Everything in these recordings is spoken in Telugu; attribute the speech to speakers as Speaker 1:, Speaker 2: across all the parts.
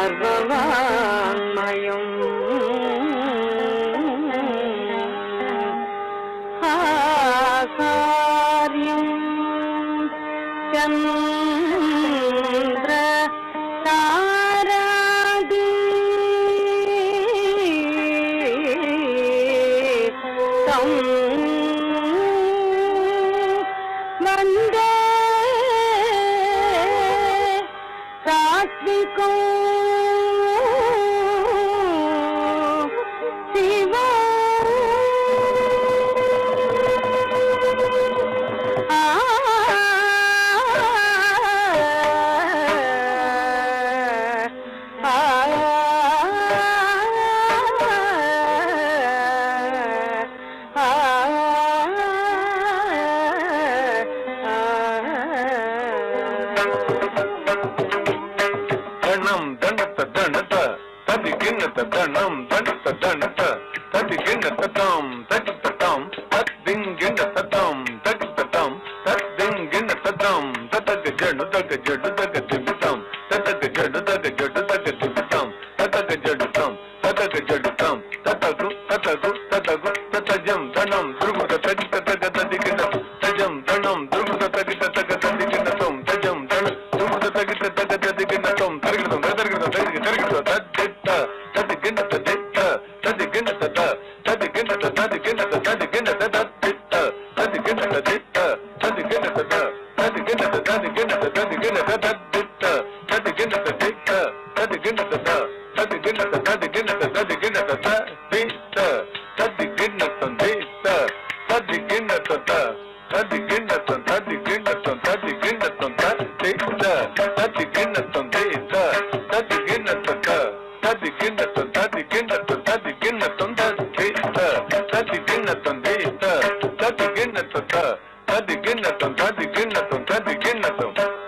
Speaker 1: సర్వవాన్మయం కార్యం చంద్ర తారాది తం వందే సాత్వికం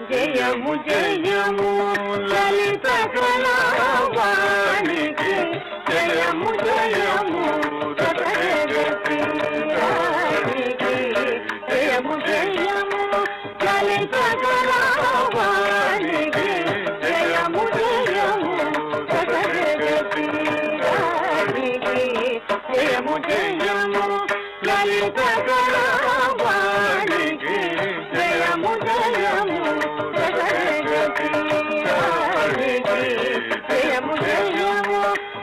Speaker 1: జయము జయము లలిత కళావాణికి జయము జయము జయము జయము లలిత కళావాణికి జయము జయము జయము జయము లలిత కళావాణికి జయము జయము జయము జయము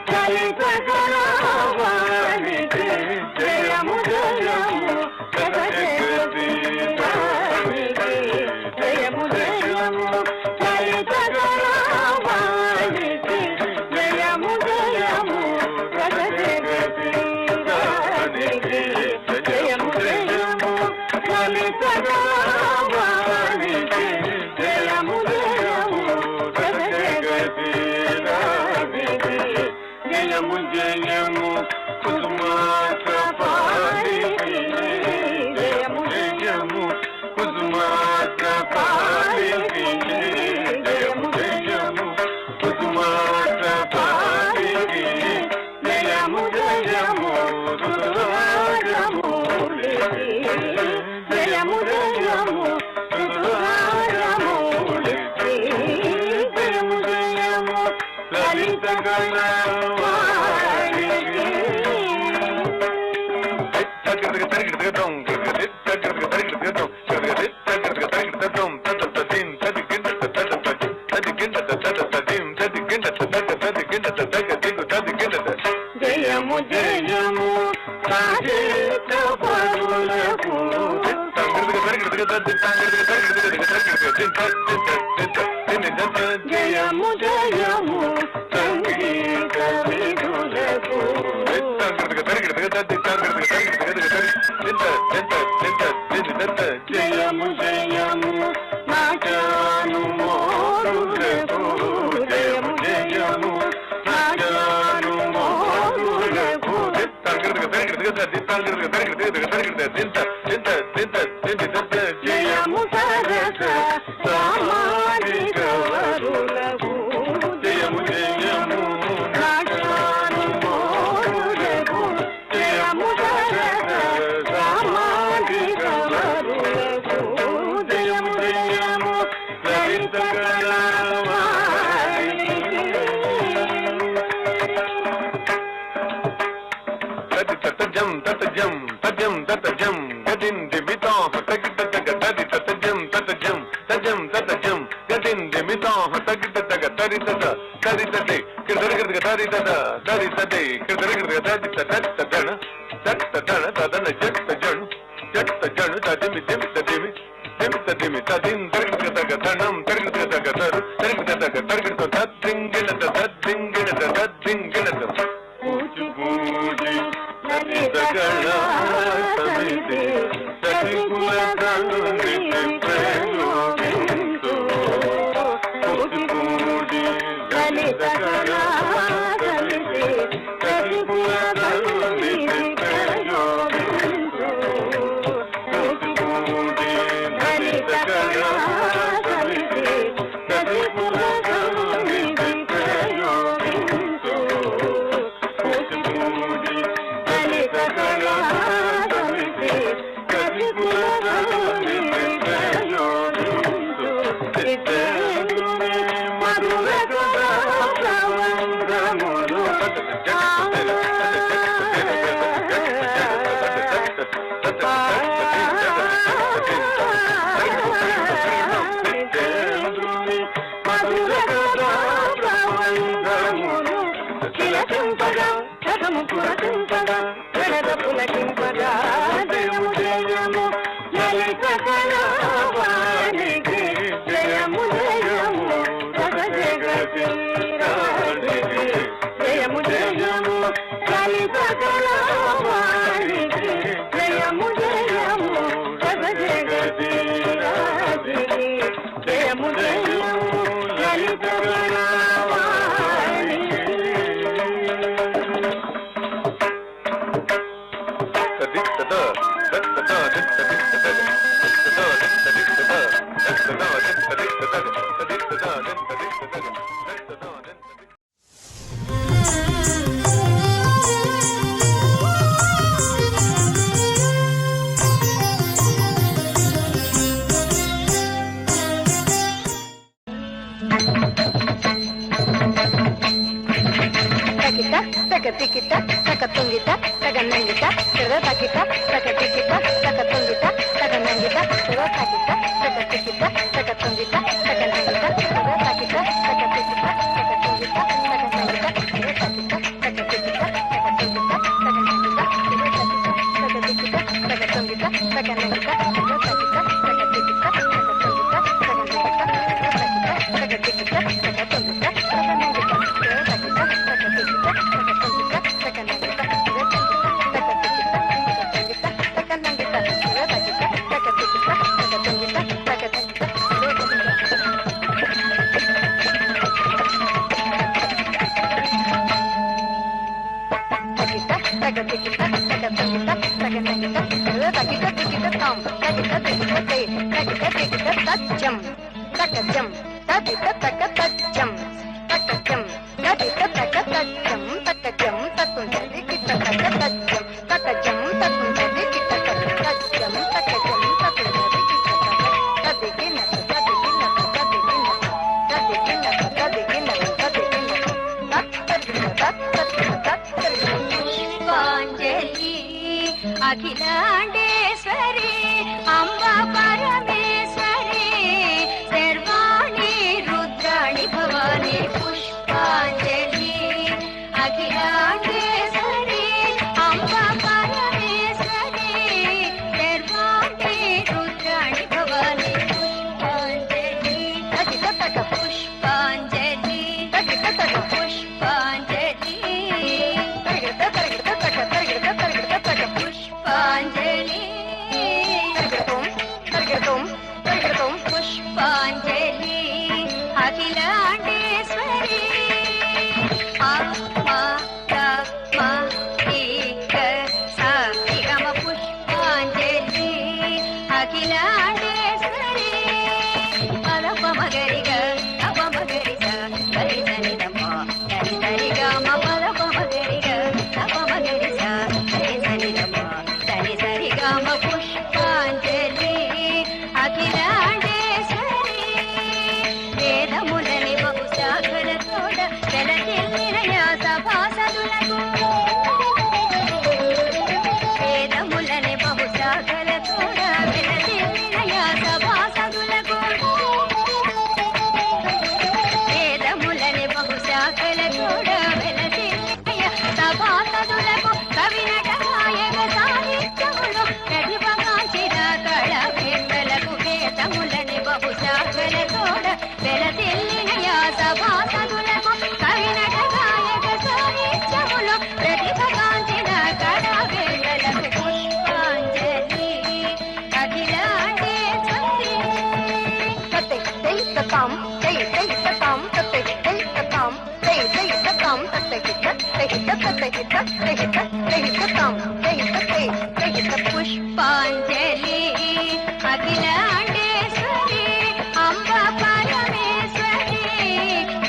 Speaker 1: లలిత కళావాణికి జయము జయము జయము జయము లలిత కళావాణికి జయము జయము జయము జయము లలిత కళావాణికి జయము జయము జయము జయము కుసుమాక పాలికి జయము జయము కుసుమాక పాలికి జయము జయము కుసుమాక పాలికి జయము జయము రుద్రాజమూలికి జయము జయము రుద్రాజమూలికి జయము జయము లలిత కళావాణికి జయము జయము సాధిత పరులకు జయము జయము సంగీత విధులకు జయము జయము నాచాను మోరులకు జయము జయము నాచాను మోరులకు జయము సరస సామాజిక వరులకు జయము జయము నాచాను మోరులకు జయము సరస సామాజిక వరులకు జయము జయము లలిత కళావాణికి గదిందిమితో తగిట తరితద తరితదే కిరదరగద తరితద తరితదే కిరదరగద తరితదన తరితదన తదన జట్టజను జట్టజను తదిమి దిమితదిమి దిమితదిమి తదిం తరిగదగ తనం తరిగదగ తరు తరిగదగ తరిగద తద్దింగినద తద్దింగినద తద్దింగినద పూజి పూజి లలితగణ సమితి సతికుల కరుణితి ప్రయోగించు పూజి పూజి లలితగణ సమితి సతికుల కరుణితి ప్రయోగించు పూజి పూజి లలితగణ సమితి సతికుల కరుణితి ప్రయోగించు పూజి పూజి లలితగణ సమితి సతికుల కరుణితి ప్రయోగించు చిత్తేంద్రుని మధుర కథా ప్రవంగములు చిత్తేంద్రుని మధుర కథా ప్రవంగములు చిలకింపగా కథము పులకింపగా వెడద పులకింపగా జయము జయము లలిత కళావాణికి జయము జయము రగ జగతి రాణికి జయము జయము లలిత కళావాణికి జయము జయము రగ జగతి రాణికి జయము జయము లలిత కళావాణికి
Speaker 2: తగతికిట తగతుంగిట తగనంగిట తిరగకిట తగతికిట తగతుంగిట తగనంగిట తిరగకిట తగతికిట తగతుంగిట తగనంగిట తిరగకిట తగతికిట తగతుంగిట తగనంగిట తిరగకిట తగతికిట తగతుంగిట తగనంగిట తిరగకిట తగతికిట తగతుంగిట తగనంగిట తిరగకిట తగతికిట తగతుంగిట తగనంగిట తగతికిట తగతుంగిట తగనంగిట
Speaker 3: అఖిలాండేశ్వరి అంబ పరమేశ్వరి సర్వాణి రుద్రాణి భవాని పుష్పాంజలి అఖిలాండేశ్వరి అంబ పరమేశ్వరి సర్వాణి రుద్రాణి భవాని పుష్పాంజలి పుష్పాంజలి పుష్పాంజలి పుష్పాంజలి పుష్పాంజలి అఖిలాండేశ్వరి పుష్పాంజలి అఖిలాండేశ్వరి పదపమగరిగ తపమగరిగ హరితనిదమ్మ హరితనిగమ పదపమగరిగ తపమగరిగ హరితనిదమ్మ సరి సరిగమ పుష్పాంజలి అఖిలాండేశ్వరి వేదములని బహుశా
Speaker 2: తతాం తై తై తతాం తై తై తతాం తై తై తతాం తై తై తై తతాం తై తై
Speaker 3: పుష్పాంజలి అఖిలాండేశ్వరి అంబ పరమేశ్వరి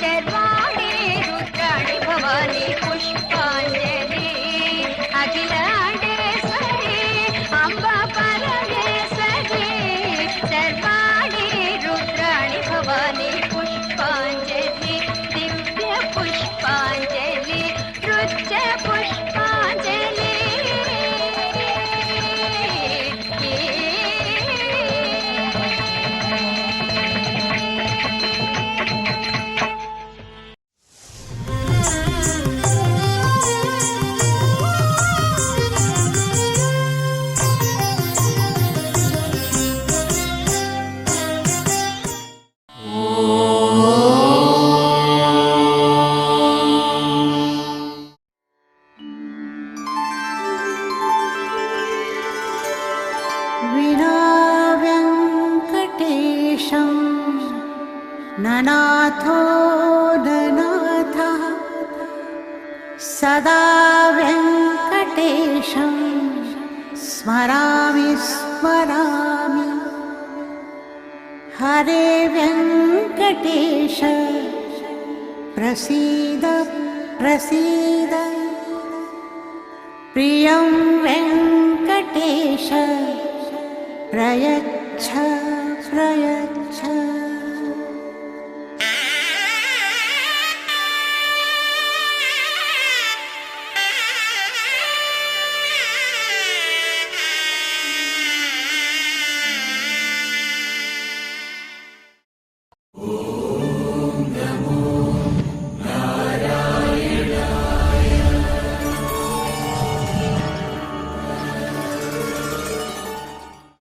Speaker 3: శర్వాణి రుద్రాణి భవాని పుష్పాంజలి అఖిలాండేశ్వరి అంబ పరమేశ్వరి శర్వాణి రుద్రాణి భవాని పుష్పాంజలి దివ్య పుష్పాంజలి నృత్య పుష్పాంజలి
Speaker 4: विना वेङ्कटेशं ननाथो ननाथः सदा वेङ्कटेशं स्मरामि स्मरामि हरे वेङ्कटेश प्रसीद प्रसीद प्रियं वेङ्कटेश प्रयच्छ प्रयच्छ